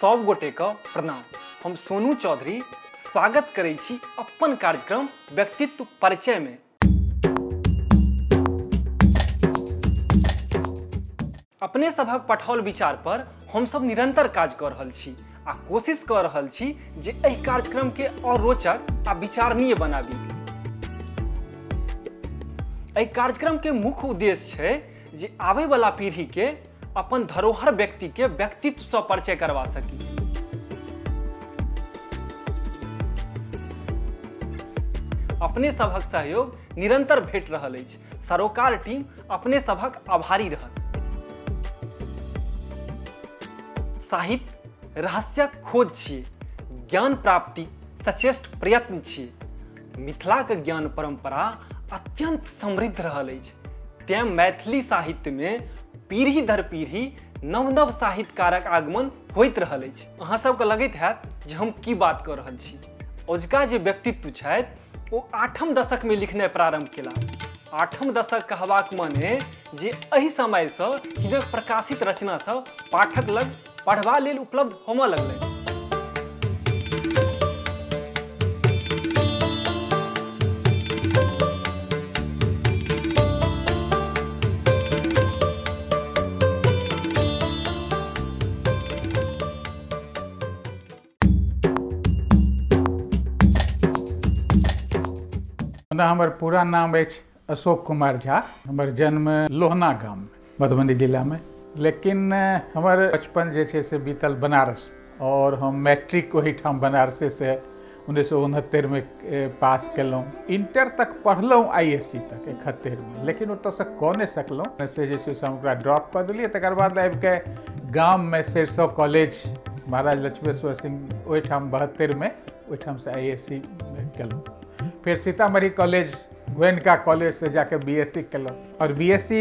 सब गोटे का प्रणाम। हम सोनू चौधरी स्वागत करै छी अपन कार्यक्रम व्यक्तित्व परिचय में। अपने सभक पठाओल विचार पर हम सब निरंतर काज कर रहल छी आ कोशिश कर रहल छी जे एहि कार्यक्रम के और रोचक आ विचारणीय बनाबी। एहि कार्यक्रम के मुख्य उद्देश्य है जे आवे वाला पीढ़ी के अपन धरोहर व्यक्ति के व्यक्तित्व से परिचय करवा सकी। अपने सभक सहयोग निरंतर भेट रहल अछि। सरोकार टीम अपने सभक आभारी रहत। साहित्य रहस्यक खोज छियै, ज्ञान प्राप्ति सचेष्ट प्रयत्न छियै। मिथिलाक ज्ञान परंपरा अत्यंत समृद्ध रहल अछि। तें मैथिली साहित्य में पीढ़ी दर पीढ़ी नव नव साहित्यकारक आगमन होइत रहल अछि। अहाँ सबके लगैत हैत जे हम की बात कर रहल छी। अजुका जे व्यक्तित्व छथि ओ 8म दशक में लिखनाइ प्रारंभ केला। 8म दशक कहबाक माने जे एहि समय से हिनक प्रकाशित रचना सब पाठक लग पढ़बा लेल उपलब्ध होमय लगलै। हमर पूरा नाम अछि अशोक कुमार झा। हमर जन्म लोहना गाम में मधुबनी जिला में, लेकिन हमर बचपन जे छै से बीतल बनारस और हम मैट्रिक वही ठाम बनारसे से 1969 में पास केलहुँ। इंटर तक पढ़लहुँ ISC तक 71 में, लेकिन ओतऽसँ कऽ नहि सकलहुँ। से जे छै से हम ओकरा ड्रॉप कऽ देलियै। तकर बाद आबि के गाम में सरिसव कॉलेज महाराज लक्ष्मेश्वर सिंह ओहिठाम 72 में ओहिठाम से ISC केलहुँ। फिर सीतामढ़ी कॉलेज गोयनका कॉलेज से जाके BSc केलहुँ और BSc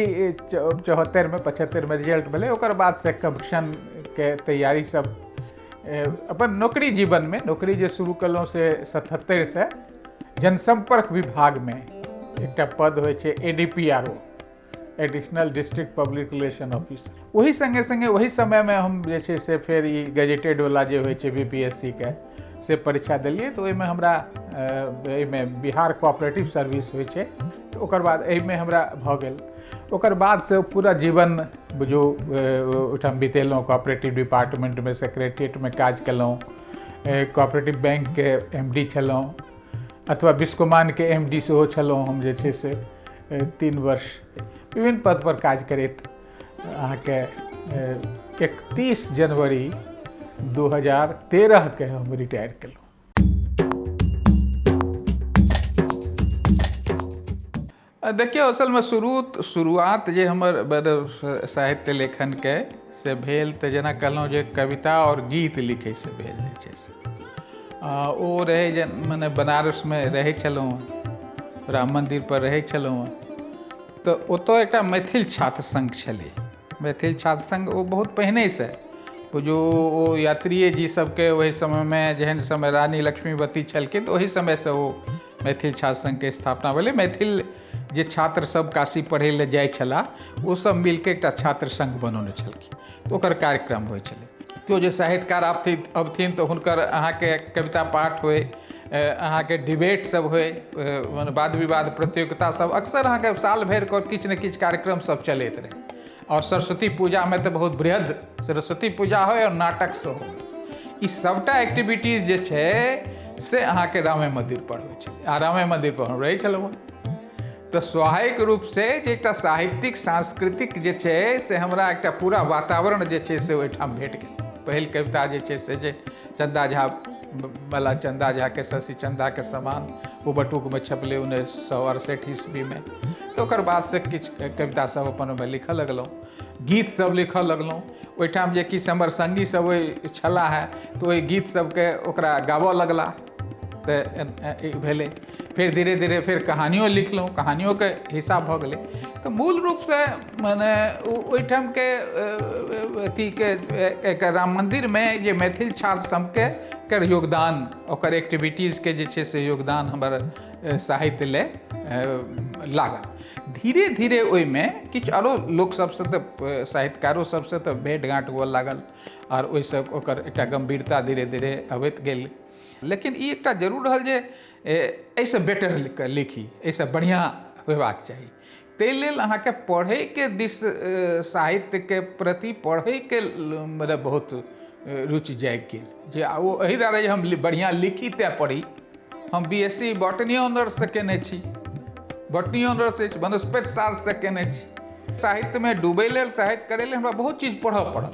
74 में 75 में रिजल्ट भेलै। ओकर बाद से कम्पटिशन के तैयारी सब अपन नौकरी जीवन में नौकरी जे शुरू केलहुँ से 77 से जनसंपर्क विभाग में एकटा पद होइ छै ADPRO, additional district public relation officer. वही संगे संगे वही समय में हम जे छै से फेर ई गेजेटेड वाला जे होइ छै BPSC के से परीक्षा दिलियै। तो ओहिमे हमरा एहिमे बिहार कोऑपरेटिव सर्विस होइ छै, तो ओकर बाद एहिमे हमरा भऽ गेल। ओकर बाद से पूरा जीवन बुझू ओहिठाम बितेलहुँ। कोऑपरेटिव डिपार्टमेंट में सेक्रेटरिएट में काज केलहुँ। कोऑपरेटिव बैंक के MD छलहुँ, अथवा बिस्कोमान के MD सेहो छलहुँ। हम जे छै से 3 वर्ष विभिन्न पद पर काज करैत अहाँके 31 जनवरी 2013 के हम रिटायर केलहुँ। देखियौ, असल में शुरुआत जे हमर साहित्य लेखन के से भेल तऽ जेना कहलहुँ जे कविता और गीत लिखै से भेल जे छै से ओ रहै जे मने बनारस में रहै छलहुँ, राम मंदिर पर रहै छलहुँ। तऽ ओतऽ एकटा मैथिल छात्र संघ छलै। मैथिल छात्र संघ ओ बहुत पहिने से जो ओ यात्रिये जी सबके वही समय में जहन समय रानी लक्ष्मीवती छलखिन तऽ ओही समय से ओ मैथिल छात्र संघ के स्थापना भेलै। मैथिल जे छात्र सब काशी पढ़ै लए जाइ छलाह ओ सब मिलके एकटा छात्र संघ बनौने छलखिन। तऽ ओकर कार्यक्रम होइ छलै। केओ जे साहित्यकार अबथिन तऽ हुनकर अहाँके कविता पाठ होय, अहाँके डिबेट सब होय, वाद विवाद प्रतियोगिता सब अक्सर अहाँके साल भरि के किछु ने किछु कार्यक्रम सब चलैत रहे। और सरस्वती पूजा में तो बहुत बृहद सरस्वती पूजा हो और नाटक से हो। ई सबटा एक्टिविटीज जे छै से अहाँके रामे मंदिर पर होइ छै। आ रामे मंदिर पर हम रहै छलहुँ। तो स्वाभाविक रूप से जे एकटा साहित्यिक सांस्कृतिक जे छै से हमरा एकटा पूरा वातावरण जे छै से ओहिठाम भेट गेल। पहिल कविता जे छै से जे चंदा झा वाला चंदा झा के शशि चंदा के समान ओ बटुक में छपलै 1968 ईस्वी में। तो ओकर बाद से किछु कविता सब अपन ओहिमे लिखऽ लगलहुँ, गीत सब लिखऽ लगलहुँ। ओहिठाम जे किछु हमर संगी सब छला है तो ओहि गीत सबके ओकरा गाबऽ लगला तऽ भेलै। फिर धीरे धीरे फिर कहानियों लिखलहुँ, कहानियों के हिस्सा भऽ गेलै। तो मूल रूप से मने ओहिठाम के अथी के राम मंदिर में जे मैथिल छात्र सबके कर योगदान, ओकर एक्टिविटीज के जे छै से योगदान हमर साहित्य ले लागल। धीरे धीरे ओहिमे किछु आरो लोक सबसँ तऽ साहित्यकारो सबसँ तऽ भेँट घाँट हुअ लागल और ओहिसँ ओकर एकटा गम्भीरता धीरे धीरे अबैत गेल। लेकिन ई एकटा जरूर रहल जे एहिसँ बेटर लिखी, एहिसँ बढ़िआँ होयबाक चाही। ताहि लेल अहाँके पढ़ैके दिस साहित्यके प्रति पढ़ैके मतलब बहुत रुचि जागि गेल जे ओ एहि दुआरे जे हम बढ़िआँ लिखी तेँ पढ़ी। हम BSc बॉटनी ऑनर्ससँ केने छी, बॉटनी ऑनर्स अछि, वनस्पति शास्त्रसँ केने छी। साहित्यमे डूबै लेल, साहित्य करै लेल हमरा बहुत चीज पढ़ऽ पड़ल।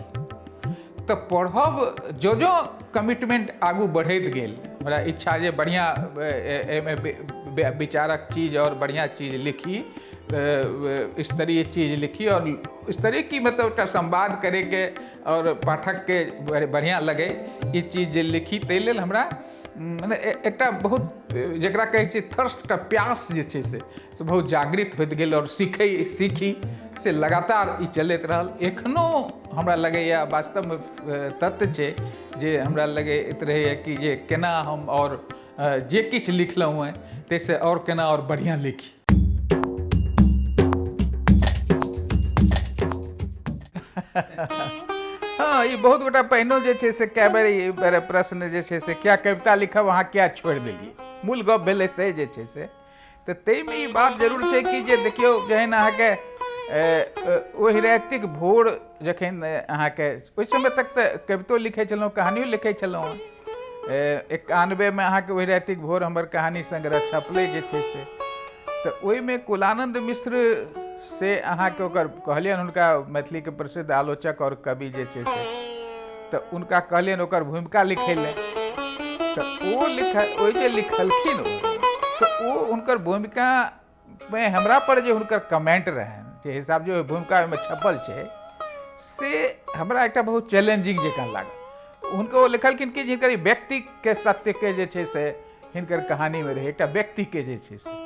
तऽ पढ़ब जो जो कमिटमेंट आगू बढ़ैत गेल, हमरा इच्छा जे बढ़िआँ एहिमे विचारक चीज और बढ़िआँ चीज लिखी, स्तरीय चीज लिखी और स्तरीय की मतलब एकटा संवाद करैके और पाठकके बढ़िआँ लगे ई चीज जे लिखी। ताहि लेल हमरा मने एकटा बहुत जकरा कहै छै थर्स्ट, एकटा प्यास जे छै से बहुत जागृत होइत गेल और सीखी से लगातार ई चलैत रहल। एखनो हमरा लगैए वास्तवमे तथ्य छै जे हमरा लगैत रहैए कि जे केना हम और जे किछु लिखलहुँ हेँ ताहिसँ और केना और बढ़िआँ लिखी। हाँ, ये बहुत गोटा पहिनो जे छै से कए बेर प्रश्न जे छै से क्या कविता लिखब अहाँ क्या छोड़ि देलियै, मूल गप भेलै से जे छै से। तऽ ताहिमे ई बात जरूर छै कि जे देखियौ जहन अहाँके ओहि रातिक भोर जखन अहाँके ओहि समय तक तऽ कवितो लिखै छलहुँ, कहानियो लिखै छलहुँ। 91 में अहाँके ओहि रातिक भोर हमर कहानी संग्रह छपलै जे छै से। तऽ ओहिमे कुलानंद मिश्र से अहाँके ओकर कहलियनि, हुनका मैथिलीके प्रसिद्ध आलोचक और कवि जे छै से, तऽ हुनका कहलियनि ओकर भूमिका लिखै लए। तऽ ओ जे लिखलखिन तऽ ओ हुनकर भूमिकामे हमरा पर जे हुनकर कमेंट रहनि, जे हिसाब जे भूमिका ओहिमे छपल छै से हमरा एकटा बहुत चैलेंजिंग जकाँ लागल। हुनको लिखलखिन कि जिनकर व्यक्तिके सत्यके जे छै से हिनकर कहानीमे रहै, एकटा व्यक्तिके जे छै से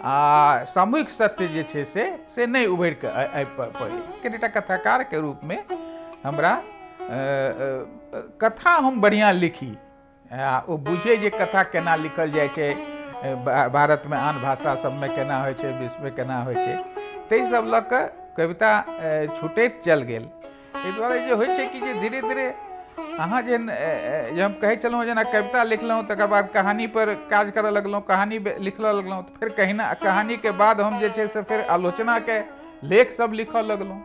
आ सामूहिक सत्य जे छै से नहि उभरि कऽ आबि पड़ै। लेकिन एकटा कथाकारके रूपमे हमरा कथा हम बढ़िआँ लिखी आ ओ बुझे जे कथा केना लिखल जाइ छै, भारतमे आन भाषा सबमे केना होइ छै, विश्वमे केना होइ छै, ताहि सब लऽ कऽ कविता छूटैत चल गेल। एहि दुआरे जे होइ छै कि जे धीरे धीरे अहाँ जे हम कहै छलहुँ जेना कविता लिखलहुँ तकर बाद कहानी पर काज करऽ लगलहुँ, कहानी लिखऽ लगलहुँ, तऽ फेर कहानीके बाद हम जे छै से फेर आलोचनाके लेख सब लिखऽ लगलहुँ।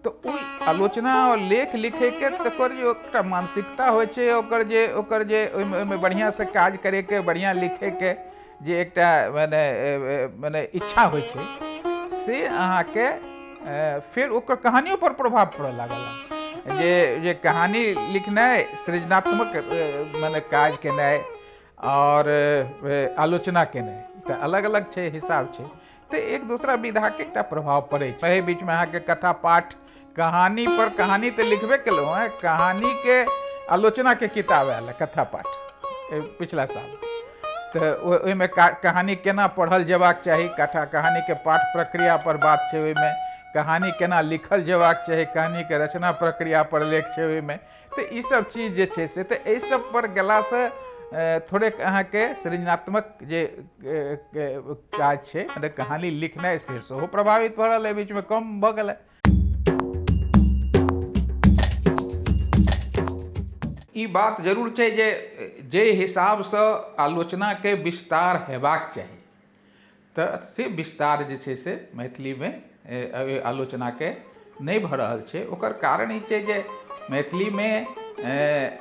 तऽ ओहि आलोचना और लेख लिखैके तकर जे एकटा मानसिकता होइ छै, ओकर जे ओहिमे बढ़िआँसँ काज करैके, बढ़िआँ लिखैके जे एकटा मने इच्छा होइ छै से अहाँके फेर ओकर कहानियों पर प्रभाव पड़ऽ लागल। जे कहानी लिखनाइ, सृजनात्मक मने काज केनाइ और आलोचना केनाइ एकटा अलग अलग छै, हिसाब छै। तऽ एक दूसरा विधाके एकटा प्रभाव पड़ै छै। एहि बीचमे अहाँके कथा पाठ, कहानी पर कहानी तऽ लिखबे केलहुँ हैं, कहानीके आलोचनाके किताब आयल है कथा पाठ पिछला साल। तऽ ओहिमे कहानी केना पढ़ल जेबाक चाही, कहानीके पाठ प्रक्रिया पर बात छै, ओहिमे कहानी केना लिखल जेबाक चाही, कहानीके रचना प्रक्रिया पर लेख छै ओहिमे। तऽ ई सब चीज जे छै से तऽ एहि सब पर गेलासँ थोड़ेक अहाँके सृजनात्मक जे काज छै, मतलब कहानी लिखनाइ फेर सेहो प्रभावित भऽ रहल है, बीचमे कम भऽ गेलै। ई बात जरूर छै जे हिसाबसँ आलोचनाके विस्तार हेबाक चाही, तऽ से विस्तार जे छै से मैथिलीमे आलोचनाके नहि भऽ रहल छै। ओकर कारण ई छै जे मैथिलीमे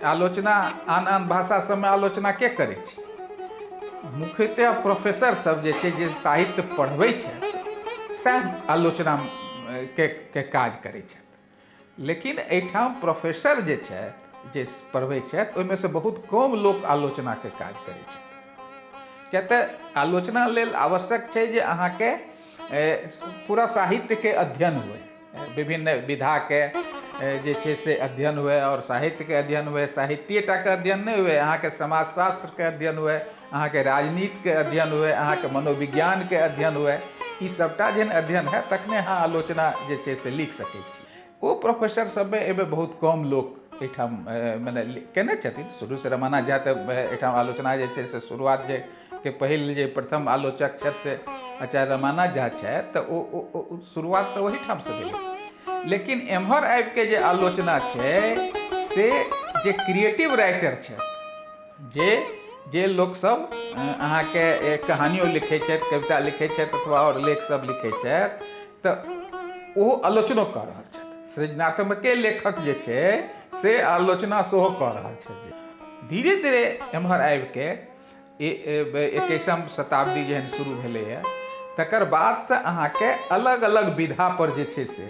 आलोचना आन भाषा सबमे आलोचना के करै छै? मुख्यतः प्रोफेसर सब जे छै, जे साहित्य पढ़बै छथि सएह आलोचनाके काज करै छथि। लेकिन एहिठाम प्रोफेसर जे छथि, जे पढ़बै छथि, ओहिमे से बहुत कम लोक आलोचनाके काज करै छथि। किएक तऽ आलोचना लेल आवश्यक छै जे अहाँके पूरा साहित्यके अध्ययन हुए, विभिन्न विधाके जे छै से अध्ययन हुए और साहित्यके अध्ययन हुए। साहित्यटाके अध्ययन नहि हुए, अहाँके समाजशास्त्रके अध्ययन हुए, अहाँके राजनीतिके अध्ययन हुए, अहाँके मनोविज्ञानके अध्ययन हुए। ई सबटा जहन अध्ययन है तखने अहाँ आलोचना जे छै से लिख सकै छी। ओ प्रोफेसर सबमे एहिमे बहुत कम लोक एहिठाम मने केने छथिन। शुरूसँ रमाना झा तऽ एहिठाम आलोचना जे छै से शुरुआत जे के पहिल जे प्रथम आलोचक छथि से आचार्य रामानंद झा छथि तऽ ओ शुरुआत तऽ ओहीठामसँ भेलै। लेकिन एम्हर आबि के जे आलोचना छै से जे क्रिएटिव राइटर छथि, जे लोकसभ अहाँके कहानियो लिखै छथि, कविता लिखै छथि अथवा आओर लेखसभ लिखै छथि, तऽ ओ आलोचनो कऽ रहल छथि। सृजनात्मके लेखक जे छै से आलोचना सेहो कऽ रहल छथि। धीरे धीरे एम्हर आबिके 21वीं शताब्दी जेहन शुरू भेलैए, तकर बादसँ अहाँके अलग अलग विधा पर जे छै से,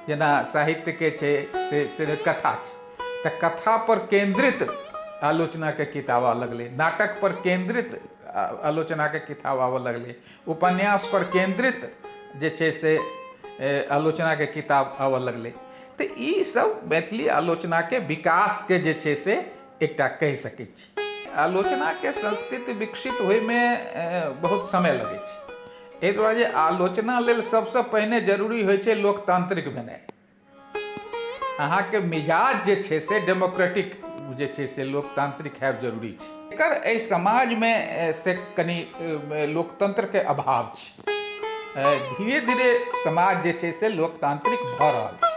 जेना साहित्यके छै से कथा छै, तऽ कथा पर केंद्रित आलोचनाके किताब आबऽ लगलै, नाटक पर केंद्रित आलोचनाके किताब आबऽ लगलै, उपन्यास पर केंद्रित जे छै से आलोचनाके किताब आबऽ लगलै। तऽ ई सब मैथिली आलोचनाके विकासके जे छै से एकटा कहि सकै छी। आलोचनाके संस्कृति विकसित होइमे बहुत समय लगै छै। एहि दुआरे जे आलोचना लेल सबसँ पहिने जरूरी होइ छै लोकतांत्रिक भेनाइ। अहाँके मिजाज जे छै से डेमोक्रेटिक जे छै से लोकतांत्रिक हैब जरूरी छै। एकर एहि समाजमे से कनि लोकतंत्रके अभाव छै। धीरे धीरे समाज जे छै से लोकतांत्रिक भऽ रहल छै।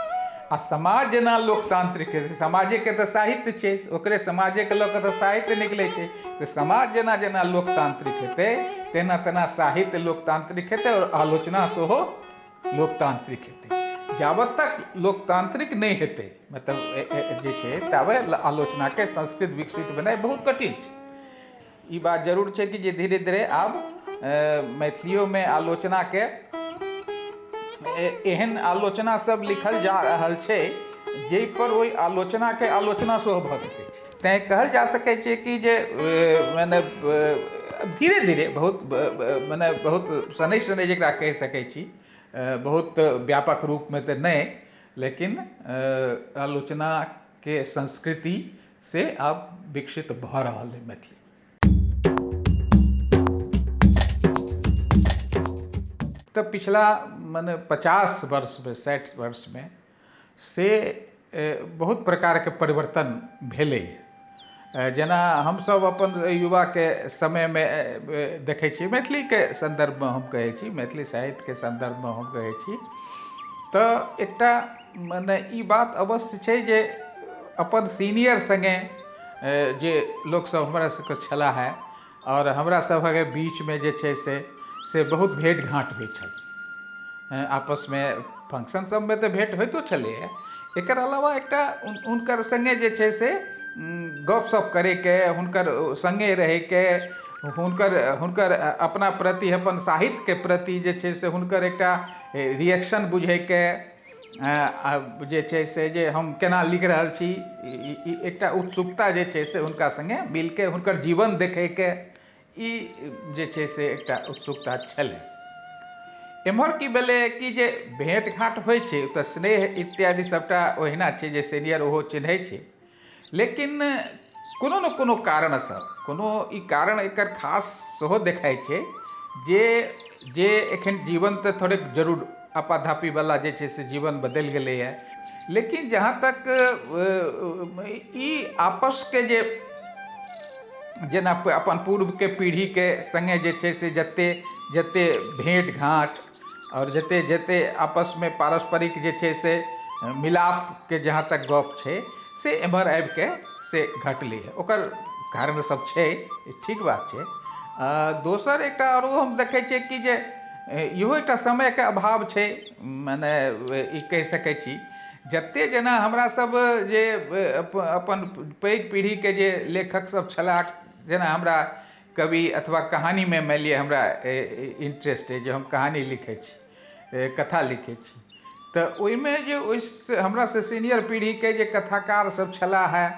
आ समाज जेना लोकतांत्रिक हेतै, समाजेके तऽ साहित्य छै, ओकरे समाजेके लऽ कऽ तऽ साहित्य निकलै छै, तऽ समाज जेना जेना लोकतांत्रिक हेतै तेना तेना साहित्य लोकतांत्रिक हेतै और आलोचना सेहो लोकतांत्रिक हेतै। जाबत तक लोकतांत्रिक नहीं हेतै, मतलब जे छै ताबे आलोचनाके संस्कृति विकसित भेनाइ बहुत कठिन छै। ई बात जरूर छै कि जे धीरे धीरे आब मैथिलियोमे आलोचनाके एहन आलोचना सब लिखल जा रहल छै जाहि पर ओहि आलोचनाके आलोचना सेहो भऽ सकै छै। तैँ कहल जा सकै छै कि जे मने धीरे धीरे बहुत शनै शनै जकरा कहि सकै छी, बहुत व्यापक रूपमे तऽ नहि, लेकिन आलोचनाके संस्कृति से आब विकसित भऽ रहल है मैथिली। तऽ पिछला मने 50 वर्षमे 60 वर्षमे से बहुत प्रकारके परिवर्तन भेलै। जेना हमसब अपन युवाके समयमे देखै छी, मैथिलीके सन्दर्भमे हम कहै छी, मैथिली साहित्यके सन्दर्भमे हम कहै छी, तऽ एकटा मने ई बात अवश्य छै जे अपन सीनियर सङ्गे जे लोकसब हमरा सबके छला है और हमरा सबके बीचमे जे छै से बहुत भेंट घाँट होइ छल। आपसमे फंक्शन सबमे तऽ भेंट होइतो छलैए, एकर अलावा एकटा हुनकर सङ्गे जे छै से गपशप करैके, हुनकर सङ्गे रहैके, हुनकर अपना प्रति, अपन साहित्यके प्रति जे छै से हुनकर एकटा रिएक्शन बुझैके, जे छै से जे हम केना लिख रहल छी, एकटा उत्सुकता जे छै से हुनका सङ्गे मिलके हुनकर जीवन देखैके, ई जे छै से एकटा उत्सुकता छलै। एम्हर की भेलै कि जे भेँट घाँट होइ छै तऽ स्नेह इत्यादि सबटा ओहिना छै जे सीनियर ओहो चिन्है छै, लेकिन कोनो न कोनो कारणसँ, कोनो ई कारण एकर खास सेहो देखाइ छै जे एखन जीवन तऽ थोड़ेक जरूर आपाधापीवला जे छै से जीवन बदलि गेलैए, लेकिन जहाँ तक ई आपसके जे जेना अपन पूर्वके पीढ़ीके सङ्गे जे छै से जते भेँट घाँट और जते आपसमे पारस्परिक जे छै से मिलापके जहाँ तक गप छै से एम्हर आबिके से घटलै। ओकर कारण सब छै, ठीक बात छै। दोसर एकटा आरो हम देखै छियै कि जे इहो एकटा समयके अभाव छै, मने ई कहि सकै छी। जते जेना हमरा सब जे अपन पैघ पीढ़ीके जे लेखक सब छलाह, जेना हमरा कवि अथवा कहानीमे मानि लिअ हमरा इंटरेस्ट अइ जे हम कहानी लिखै छी, कथा लिखै छी, तऽ ओहिमे जे ओहिसँ हमरासँ सीनियर पीढ़ीके जे कथाकार सब छलाह है,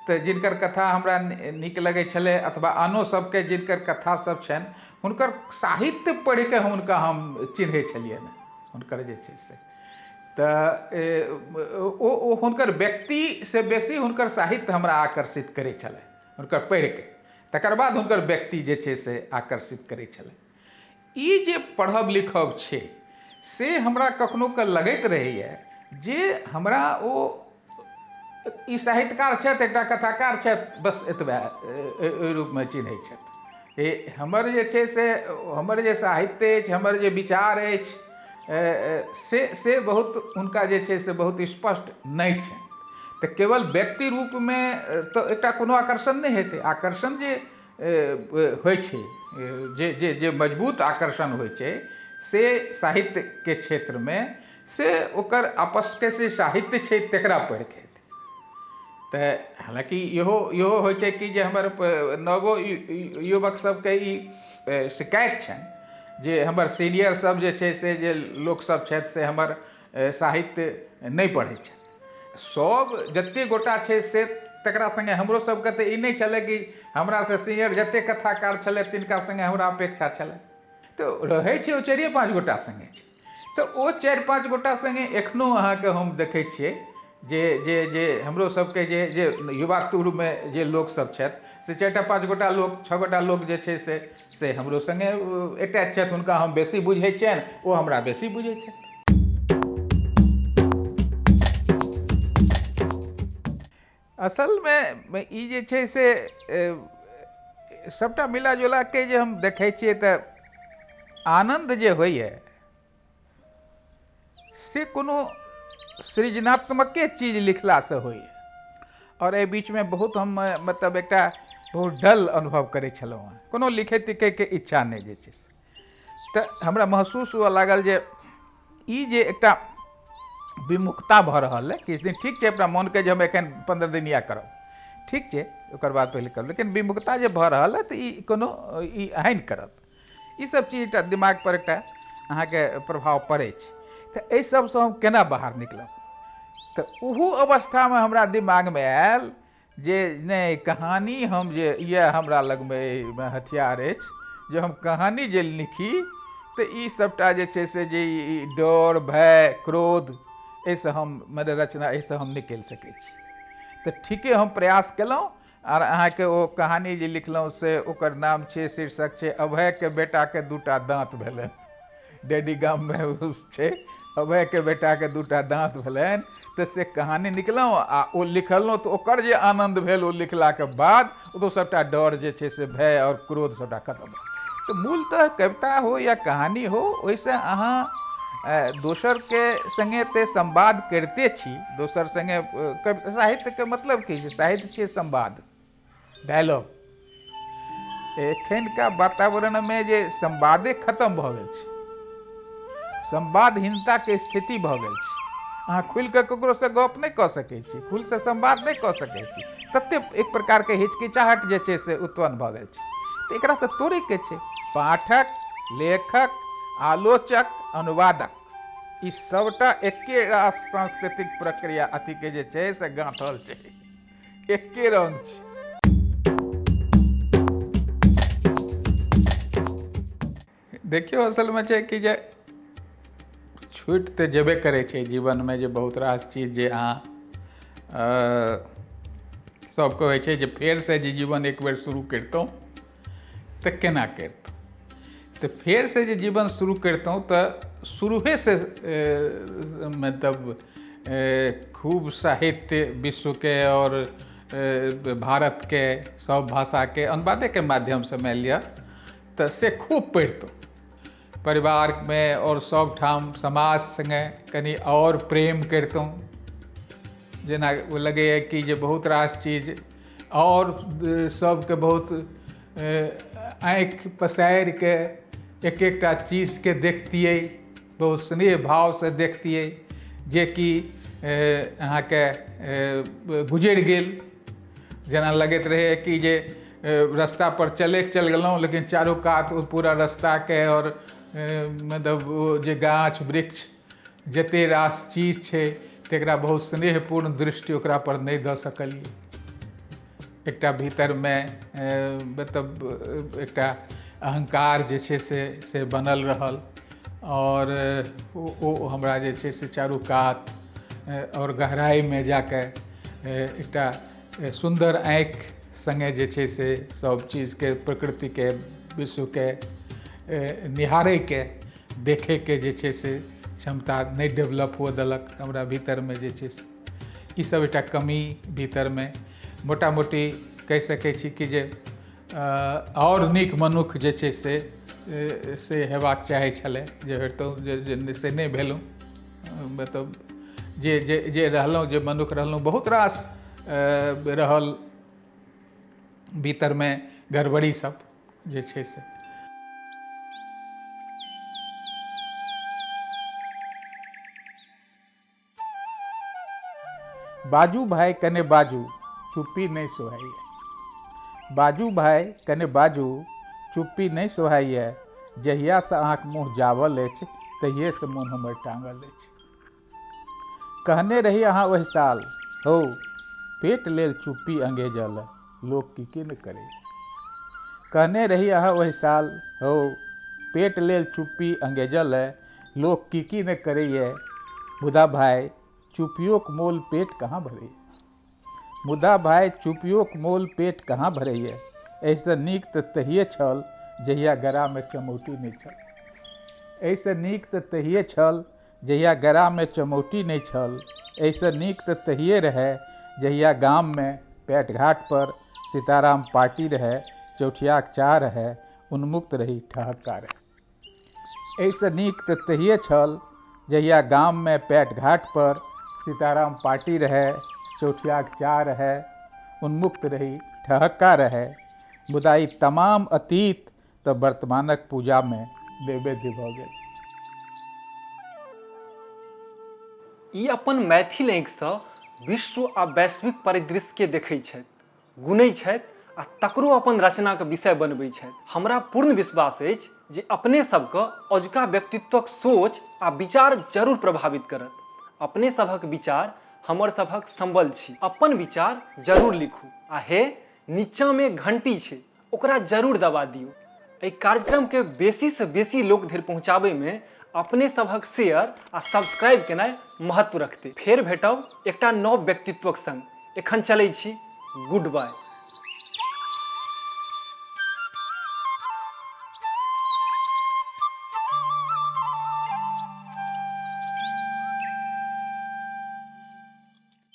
तऽ जिनकर कथा हमरा नीक लगै छलै, अथवा आनो सबके जिनकर कथा सब छनि, हुनकर साहित्य पढ़िके हुनका हम चिन्है छलियनि, हुनकर जे छै से तऽ ओ हुनकर व्यक्तिसँ बेसी हुनकर साहित्य हमरा आकर्षित करै छलै, हुनकर पढ़िके, तकर बाद हुनकर व्यक्ति जे छै से आकर्षित करै छलै। ई जे पढ़ब लिखब छै से हमरा कखनो के लगैत रहैए जे हमरा ओ ई साहित्यकार छथि, एकटा कथाकार छथि, बस एतबे ओहि रूपमे चिन्है छथि, हमर जे छै से हमर जे साहित्य अछि, हमर जे विचार अछि, से बहुत हुनका जे छै से बहुत स्पष्ट नहि छनि। तऽ केवल व्यक्ति रूपमे तऽ एकटा कोनो आकर्षण नहि हेतै। आकर्षण जे होइ छै, जे मजबूत आकर्षण होइ छै से साहित्यके क्षेत्रमे, से ओकर आपसके से साहित्य छै तकरा पढ़िके हेतै। तऽ हालाँकि इहो होइ छै कि जे हमर नवो युवक सबके ई शिकायत छनि जे हमर सीनियर सब जे छै से जे लोकसब छथि से हमर साहित्य नहि पढ़ै छथि। सब जतेक गोटा छै से तकरा सङ्गे हमरो सबके तऽ ई नहि छलै कि हमरासँ सीनियर जतेक कथाकार छलै तिनका सङ्गे हमरा अपेक्षा छलै। तऽ रहै छै ओ 4-5 गोटा सङ्गे छै। तऽ ओ 4-5 गोटा सङ्गे एखनो अहाँके हम देखै छियै जे हमरो सबके जे युवा तुरमे जे लोकसब छथि से 4-5 गोटा लोक, 6 गोटा लोक जे छै से हमरो सङ्गे अटैच छथि। हुनका हम बेसी बुझै छियनि, ओ हमरा बेसी बुझै छथि। असलमे ई जे छै से सबटा मिला के जे हम देखै छियै तऽ आनन्द जे होइए से कोनो सृजनात्मके चीज लिखलासँ होइए। और एहि बीचमे बहुत हम मतलब एकटा बहुत डल अनुभव करै छलहुँ हेँ, कोनो लिखै तिखैके इच्छा नहि जे छै से। तऽ हमरा महसूस हुअ लागल जे ई जे एकटा विमुखता भऽ रहल है, किछु दिन ठीक छै अपना मोनके जे हम एखन 15 दिन इएह करब, ठीक छै, ओकर बाद पहिले करब, लेकिन विमुखता जे भऽ रहल है तऽ ई कोनो ई हानि करत। ईसब चीज एकटा दिमाग पर एकटा अहाँके प्रभाव पड़ै छै। तऽ एहि सबसँ हम केना बाहर निकलब? तऽ ओहो अवस्थामे हमरा दिमागमे आयल जे नहि, कहानी हम जे यए हमरा लगमे हथियार अछि, जे हम कहानी जे लिखी तऽ ई सबटा जे छै से जे ई डर, भय, क्रोध, एहिसँ हम रचना एहिसँ हम निकलि सकै छी। तऽ ठीके हम प्रयास केलहुँ और अहाँके ओ कहानी जे लिखलहुँ से ओकर नाम छै, शीर्षक छै अभयके बेटाके 2टा दाँत भेलनि। डेडी गाममे छै, अभयके बेटाके 2टा दाँत भेलनि। तऽ से कहानी लिखलहुँ आ ओ लिखलहुँ तऽ ओकर जे आनन्द भेल ओ लिखलाके बाद, ओ तो सबटा डर जे छै से भय और क्रोध सबटा खत्म भेल। तऽ मूलतः कविता हो या कहानी हो, ओहिसँ अहाँ दोसरके सङ्गे तऽ संवाद करिते छी, दोसर सङ्गे साहित्यके मतलब की छै? साहित्य छियै संवाद, डायलॉग। एखनका वातावरणमे जे संवादे खत्म भऽ गेल छै, संवादहीनताके स्थिति भऽ गेल छै। अहाँ खुलिकऽ ककरोसँ गप नहि कऽ सकै छी, खुलसँ संवाद नहि कऽ सकै छी, ततेक एक प्रकारके हिचकिचाहट जे छै से उत्पन्न भऽ गेल छै। तऽ एकरा तऽ तोड़ैके छै। पाठक, लेखक, आलोचक, अनुवादक, ई सबटा एके सांस्कृतिक प्रक्रिया अथिके जे छै से गाँथल छै, एके रंग छै। देखियौ, असलमे छै कि जे छूटि तऽ जेबे करै छै जीवनमे, जे बहुत रास चीज जे अहाँ सबके होइ छै जे फेरसँ जे जीवन एक बेर शुरू करितहुँ तऽ केना करितहुँ। तऽ फेरसँ जे जीवन शुरू करितहुँ तऽ शुरुएसँ मतलब खूब साहित्य विश्वके और भारतके सब भाषाके अनुवादेके माध्यमसँ मानि लिअ तऽ से खूब पढ़ितहुँ। परिवारमे और सबठाम समाज सङ्गे कनि और प्रेम करितहुँ। जेना लगैए कि जे बहुत रास चीज और सबके बहुत आँखि पसारिके एक एकटा चीजके देखतियै, बहुत स्नेह भावसँ देखतियै, जे कि अहाँके गुजरि गेल। जेना लगैत रहै कि जे रास्ता पर चलि गेलहुँ, लेकिन चारू कात ओ पूरा रास्ताके और मतलब ओ जे गाछ वृक्ष जते रास चीज छै तकरा बहुत स्नेहपूर्ण दृष्टि ओकरा पर नहि दऽ सकलियै। एकटा भीतरमे मतलब एकटा अहंकार जे छै से बनल रहल, और ओ हमरा जे छै से चारू कात और गहराइमे जाके एकटा सुन्दर आँखि सङ्गे जे छै से सब चीजके, प्रकृतिके, विश्वके निहारैके, देखैके जे छै से क्षमता नहि डेवलप हुअ देलक हमरा भीतरमे जे छै से। ई सब एकटा कमी भीतरमे मोटा मोटी कहि सकै छी कि जे आओर नीक मनुख जे छै से हेबाक चाहै छलै, जे भेटतहुँ से नहि भेलहुँ। मतलब जे रहलहुँ, जे मनुख रहलहुँ, बहुत रास रहल भीतरमे गड़बड़ी सब जे छै से। बाजू भाई कने बाजू, चुप्पी नहीं सोहाइए। बाजू भाई कने बाजू, चुप्पी नहीं सोहाइए। जहिया से अहाँक मुँह जावल अछि, तहिए से मोन हमर टांगल अछि। कहने रही अहाँ ओहि साल, हो पेट लेल चुप्पी अंगेजल, लोक की न करे। कहने रही अहाँ ओहि साल, हो पेट लेल चुप्पी अंगेजल, लोक की न करैए। मुदा भाई चुपियोक मोल पेट कहाँ भरैए। मुदा भाई चुपियोक मोल पेट कहाँ भरैए। एहिसँ नीक तऽ तहिए छल, जहिया गरामे चमौटी नहीं छल। एहिसँ नीक तऽ तहिए छल, जहिया गरामे चमौटी नहीं छल। एहिसँ नीक तऽ तहिए रहै, जहिया गाममे पैट घाट पर सीताराम पार्टी रहै, चौठियाक चाह रहै, उन्मुक्त रही ठहक्का रहै। एहिसँ नीक तऽ तहिए छल, जहिया गाममे पैट घाट पर सीताराम पार्टी रहै, चौठियाक चाह रहै, उन्मुक्त रही ठहक्का रहै। मुदा ई तमाम अतीत तऽ वर्तमानक पूजामे नैवेद्य भऽ गेल। ई अपन मैथिल आँखिसँ विश्व आ वैश्विक परिदृश्यके देखै छथि, गुनै छथि आ तकरो अपन रचनाके विषय बनबै छथि। हमरा पूर्ण विश्वास अछि जे अपने सबके अजुका व्यक्तित्वक सोच आ विचार जरूर प्रभावित करत। अपने सभक विचार हमर सभक संबल छी। अपन विचार जरूर लिखू आ हे नीचाँमे घंटी छै, ओकरा जरूर दबा दियौ। एहि कार्यक्रमके बेसीसँ बेसी लोक धरि पहुँचाबैमे अपने सभक शेयर आ सब्सक्राइब केनाइ महत्व रखतै। फेर भेटब एकटा नव व्यक्तित्वक संग। एखन चलै छी, गुड बाय।